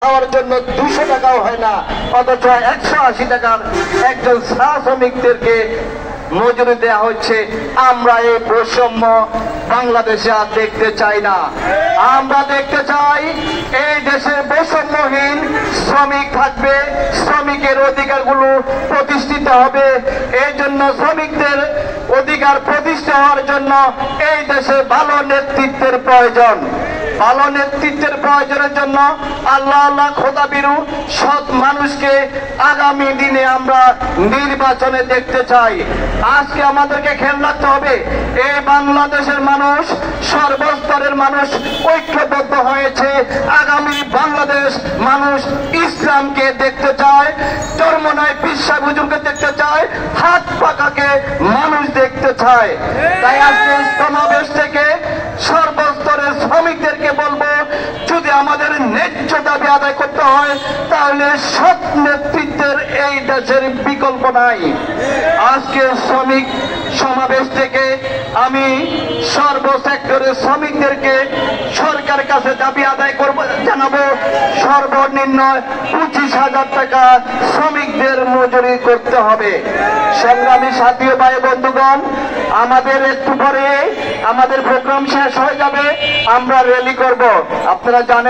খাওয়ার জন্য 200 টাকাও হয় না, অথচ 180 টাকার একজন শ্রমিকদেরকে মজুরি দেওয়া হচ্ছে। আমরা এই বৈষম্য বাংলাদেশে আর দেখতে চাই না। আমরা দেখতে চাই এই দেশে বৈষম্যহীন শ্রমিক থাকবে, শ্রমিকের অধিকারগুলো প্রতিষ্ঠিত হবে। এই জন্য শ্রমিকদের অধিকার প্রতিষ্ঠা হওয়ার জন্য এই দেশে ভালো নেতৃত্বের প্রয়োজন। ভালো নেতৃত্বের প্রয়োজনের জন্য আল্লাহ খোদাবিরু সৎ মানুষকে আগামী দিনে আমরা নির্বাচনে দেখতে চাই। আজকে আমাদেরকে খেয়াল রাখতে হবে, এই বাংলাদেশের মানুষ, সর্বস্তরের মানুষ ঐক্যবদ্ধ হয়েছে। আগামী বাংলাদেশ মানুষ ইসলামকে দেখতে চায়, চরমনায় বিশ্বাস হুজুরকে দেখতে চায়, হাত পাকাকে মানুষ দেখতে চায়। তাই আজকে সমাবেশ থেকে সর্বস্তরের শ্রমিকদেরকে বলবো, যদি আমাদের ন্যায্য দাবি আদায় করতে হয় তাহলে সৎ নেতৃত্বের এই দেশের বিকল্প নাই। আজকে শ্রমিক সমাবেশ থেকে আমি সর্বসেক্টরের শ্রমিকদেরকে সরকারের কাছে দাবি আদায় জানাবো, সর্বনিম্ন 25,000 টাকা শ্রমিকদের মজুরি করতে হবে। সংগ্রামী সাথী ও ভাই বন্ধুগণ, আমাদের একটু পরে আমাদের প্রোগ্রাম শেষ হয়ে যাবে, আমরা র্যালি করব। আপনারা জানেন